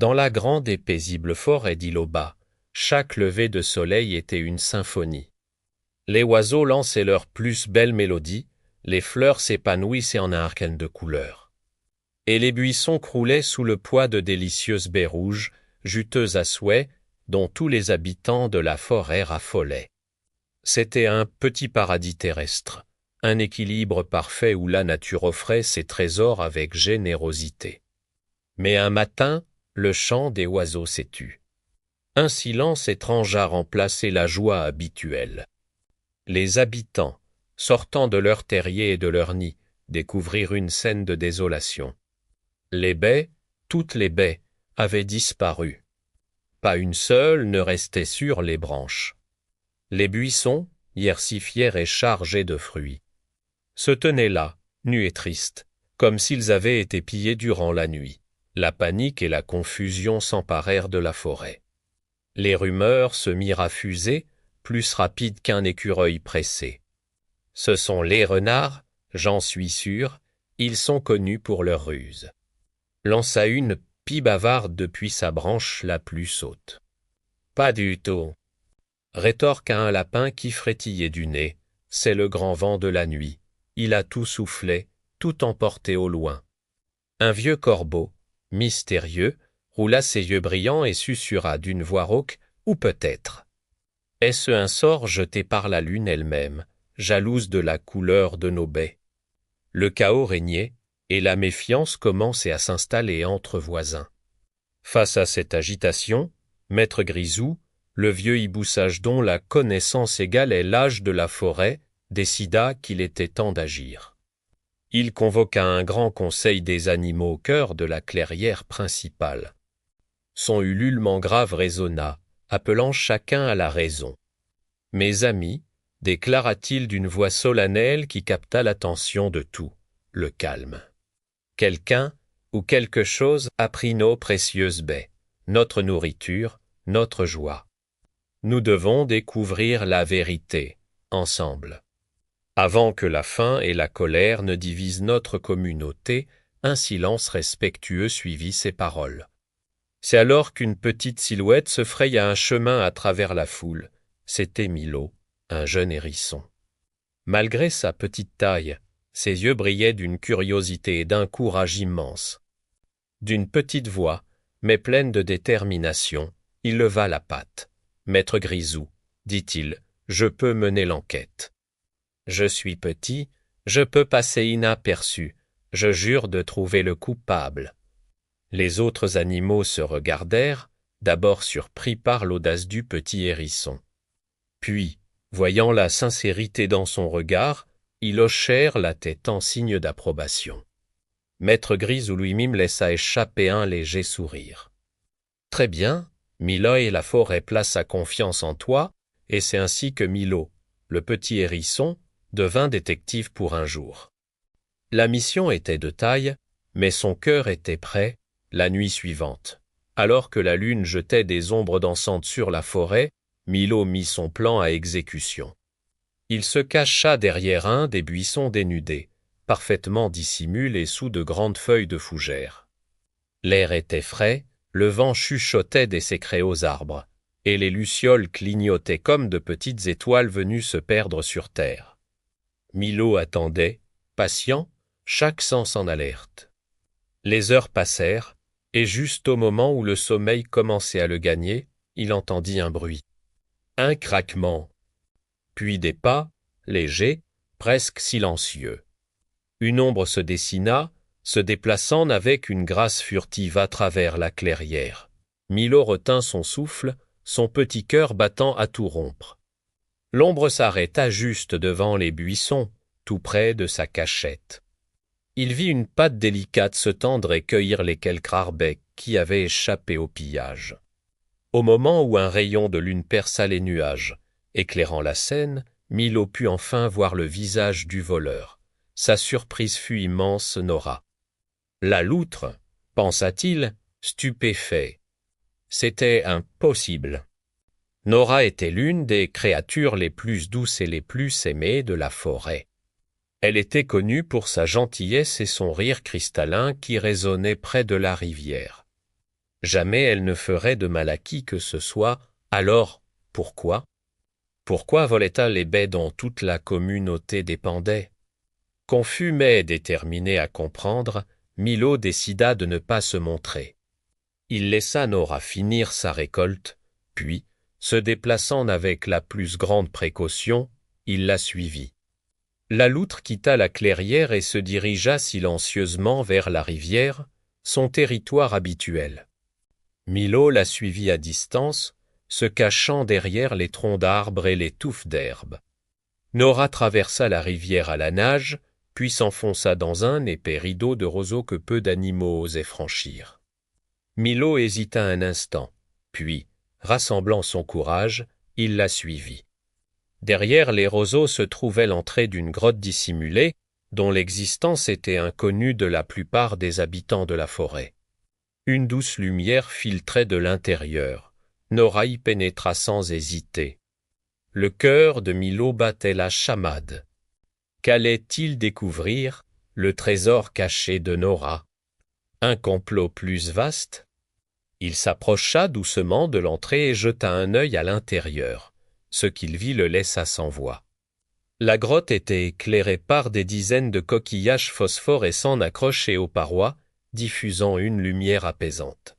Dans la grande et paisible forêt d'Iloba, chaque lever de soleil était une symphonie. Les oiseaux lançaient leurs plus belles mélodies, les fleurs s'épanouissaient en un arc de couleurs. Et les buissons croulaient sous le poids de délicieuses baies rouges, juteuses à souhait, dont tous les habitants de la forêt raffolaient. C'était un petit paradis terrestre, un équilibre parfait où la nature offrait ses trésors avec générosité. Mais un matin, le chant des oiseaux s'est tu. Un silence étrange a remplacé la joie habituelle. Les habitants, sortant de leurs terriers et de leurs nids, découvrirent une scène de désolation. Les baies, toutes les baies, avaient disparu. Pas une seule ne restait sur les branches. Les buissons, hier si fiers et chargés de fruits, se tenaient là, nus et tristes, comme s'ils avaient été pillés durant la nuit. La panique et la confusion s'emparèrent de la forêt. Les rumeurs se mirent à fuser, plus rapides qu'un écureuil pressé. Ce sont les renards, j'en suis sûr, ils sont connus pour leur ruse. Lança une pie bavarde depuis sa branche la plus haute. Pas du tout, rétorqua un lapin qui frétillait du nez. C'est le grand vent de la nuit. Il a tout soufflé, tout emporté au loin. Un vieux corbeau, mystérieux, roula ses yeux brillants et susurra d'une voix rauque, ou peut-être. Est-ce un sort jeté par la lune elle-même, jalouse de la couleur de nos baies? Le chaos régnait, et la méfiance commençait à s'installer entre voisins. Face à cette agitation, Maître Grisou, le vieux hibou-sage dont la connaissance égalait l'âge de la forêt, décida qu'il était temps d'agir. Il convoqua un grand conseil des animaux au cœur de la clairière principale. Son ululement grave résonna, appelant chacun à la raison. « Mes amis, déclara-t-il d'une voix solennelle qui capta l'attention de tout, le calme. Quelqu'un ou quelque chose a pris nos précieuses baies, notre nourriture, notre joie. Nous devons découvrir la vérité, ensemble. Avant que la faim et la colère ne divisent notre communauté, un silence respectueux suivit ces paroles. C'est alors qu'une petite silhouette se fraya un chemin à travers la foule. C'était Milo, un jeune hérisson. Malgré sa petite taille, ses yeux brillaient d'une curiosité et d'un courage immense. D'une petite voix, mais pleine de détermination, il leva la patte. « Maître Grisou, dit-il, je peux mener l'enquête. Je suis petit, je peux passer inaperçu, je jure de trouver le coupable. » Les autres animaux se regardèrent, d'abord surpris par l'audace du petit hérisson. Puis, voyant la sincérité dans son regard, ils hochèrent la tête en signe d'approbation. Maître Grisou lui-même laissa échapper un léger sourire. « Très bien, Milo et la forêt placent sa confiance en toi, et c'est ainsi que Milo, le petit hérisson, devint détective pour un jour. La mission était de taille, mais son cœur était prêt, la nuit suivante. Alors que la lune jetait des ombres dansantes sur la forêt, Milo mit son plan à exécution. Il se cacha derrière un des buissons dénudés, parfaitement dissimulés sous de grandes feuilles de fougère. L'air était frais, le vent chuchotait des secrets aux arbres, et les lucioles clignotaient comme de petites étoiles venues se perdre sur terre. Milo attendait, patient, chaque sens en alerte. Les heures passèrent, et juste au moment où le sommeil commençait à le gagner, il entendit un bruit. Un craquement, puis des pas, légers, presque silencieux. Une ombre se dessina, se déplaçant avec une grâce furtive à travers la clairière. Milo retint son souffle, son petit cœur battant à tout rompre. L'ombre s'arrêta juste devant les buissons, tout près de sa cachette. Il vit une patte délicate se tendre et cueillir les quelques rares baies qui avaient échappé au pillage. Au moment où un rayon de lune perça les nuages, éclairant la scène, Milo put enfin voir le visage du voleur. Sa surprise fut immense, Nora. La loutre, pensa-t-il, stupéfait. C'était impossible. Nora était l'une des créatures les plus douces et les plus aimées de la forêt. Elle était connue pour sa gentillesse et son rire cristallin qui résonnait près de la rivière. Jamais elle ne ferait de mal à qui que ce soit, alors pourquoi? Pourquoi volait-elle les baies dont toute la communauté dépendait? Confus mais déterminé à comprendre, Milo décida de ne pas se montrer. Il laissa Nora finir sa récolte, puis, se déplaçant avec la plus grande précaution, il la suivit. La loutre quitta la clairière et se dirigea silencieusement vers la rivière, son territoire habituel. Milo la suivit à distance, se cachant derrière les troncs d'arbres et les touffes d'herbe. Nora traversa la rivière à la nage, puis s'enfonça dans un épais rideau de roseaux que peu d'animaux osaient franchir. Milo hésita un instant, puis, rassemblant son courage, il la suivit. Derrière les roseaux se trouvait l'entrée d'une grotte dissimulée, dont l'existence était inconnue de la plupart des habitants de la forêt. Une douce lumière filtrait de l'intérieur. Nora y pénétra sans hésiter. Le cœur de Milo battait la chamade. Qu'allait-il découvrir, le trésor caché de Nora? Un complot plus vaste? Il s'approcha doucement de l'entrée et jeta un œil à l'intérieur. Ce qu'il vit le laissa sans voix. La grotte était éclairée par des dizaines de coquillages phosphorescents accrochés aux parois, diffusant une lumière apaisante.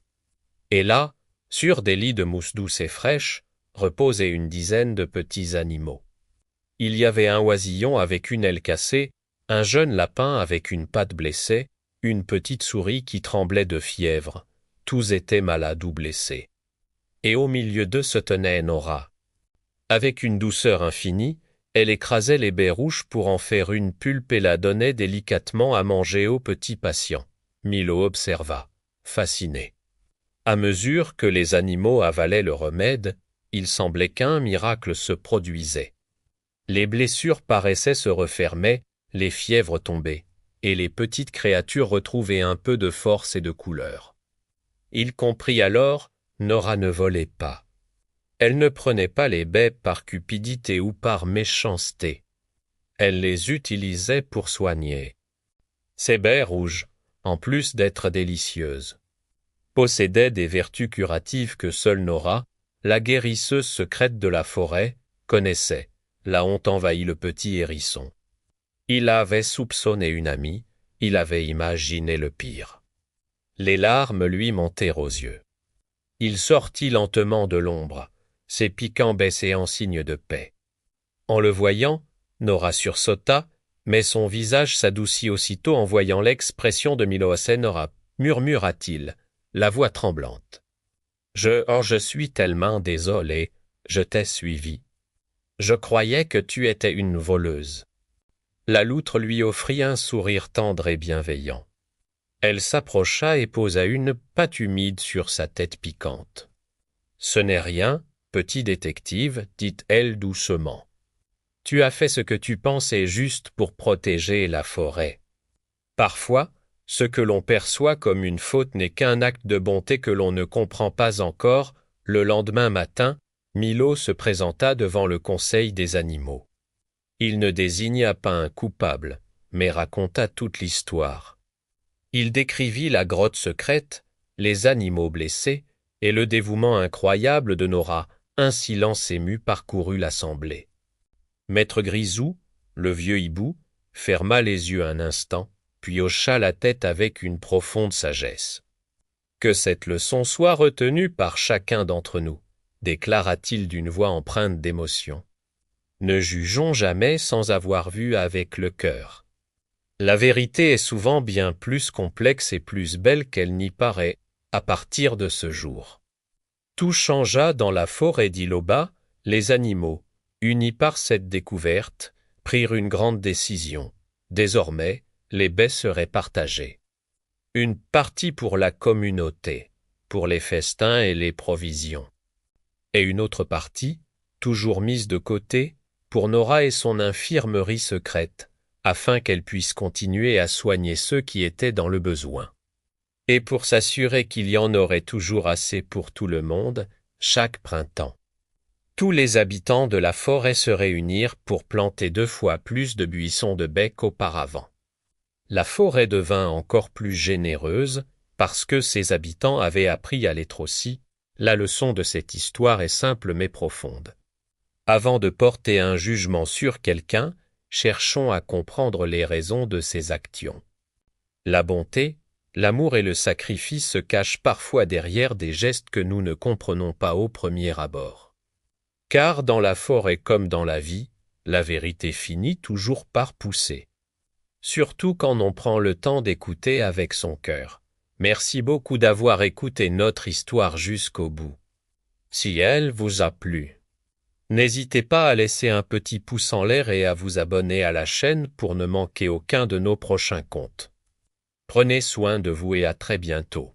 Et là, sur des lits de mousse douce et fraîche, reposaient une dizaine de petits animaux. Il y avait un oisillon avec une aile cassée, un jeune lapin avec une patte blessée, une petite souris qui tremblait de fièvre. Tous étaient malades ou blessés. Et au milieu d'eux se tenait Nora. Avec une douceur infinie, elle écrasait les baies rouges pour en faire une pulpe et la donnait délicatement à manger aux petits patients. Milo observa, fasciné. À mesure que les animaux avalaient le remède, il semblait qu'un miracle se produisait. Les blessures paraissaient se refermer, les fièvres tombaient, et les petites créatures retrouvaient un peu de force et de couleur. Il comprit alors, Nora ne volait pas. Elle ne prenait pas les baies par cupidité ou par méchanceté. Elle les utilisait pour soigner. Ces baies rouges, en plus d'être délicieuses, possédaient des vertus curatives que seule Nora, la guérisseuse secrète de la forêt, connaissait. La honte envahit le petit hérisson. Il avait soupçonné une amie, il avait imaginé le pire. Les larmes lui montèrent aux yeux. Il sortit lentement de l'ombre, ses piquants baissés en signe de paix. En le voyant, Nora sursauta, mais son visage s'adoucit aussitôt en voyant l'expression de Milo Nora, murmura-t-il, la voix tremblante. Je suis tellement désolé, je t'ai suivi. Je croyais que tu étais une voleuse. » La loutre lui offrit un sourire tendre et bienveillant. Elle s'approcha et posa une patte humide sur sa tête piquante. « Ce n'est rien, petit détective, dit-elle doucement. Tu as fait ce que tu pensais juste pour protéger la forêt. Parfois, ce que l'on perçoit comme une faute n'est qu'un acte de bonté que l'on ne comprend pas encore. Le lendemain matin, Milo se présenta devant le conseil des animaux. Il ne désigna pas un coupable, mais raconta toute l'histoire. Il décrivit la grotte secrète, les animaux blessés et le dévouement incroyable de Nora. Un silence ému parcourut l'assemblée. Maître Grisou, le vieux hibou, ferma les yeux un instant, puis hocha la tête avec une profonde sagesse. « Que cette leçon soit retenue par chacun d'entre nous, déclara-t-il d'une voix empreinte d'émotion. Ne jugeons jamais sans avoir vu avec le cœur. La vérité est souvent bien plus complexe et plus belle qu'elle n'y paraît, à partir de ce jour. » Tout changea dans la forêt d'Iloba. Les animaux, unis par cette découverte, prirent une grande décision. Désormais, les baies seraient partagées. Une partie pour la communauté, pour les festins et les provisions. Et une autre partie, toujours mise de côté, pour Nora et son infirmerie secrète, afin qu'elle puisse continuer à soigner ceux qui étaient dans le besoin. Et pour s'assurer qu'il y en aurait toujours assez pour tout le monde, chaque printemps. Tous les habitants de la forêt se réunirent pour planter 2 fois plus de buissons de baies qu'auparavant. La forêt devint encore plus généreuse, parce que ses habitants avaient appris à l'être aussi. La leçon de cette histoire est simple mais profonde. Avant de porter un jugement sur quelqu'un, cherchons à comprendre les raisons de ses actions. La bonté, l'amour et le sacrifice se cachent parfois derrière des gestes que nous ne comprenons pas au premier abord. Car dans la forêt comme dans la vie, la vérité finit toujours par pousser. Surtout quand on prend le temps d'écouter avec son cœur. Merci beaucoup d'avoir écouté notre histoire jusqu'au bout. Si elle vous a plu, n'hésitez pas à laisser un petit pouce en l'air et à vous abonner à la chaîne pour ne manquer aucun de nos prochains contes. Prenez soin de vous et à très bientôt.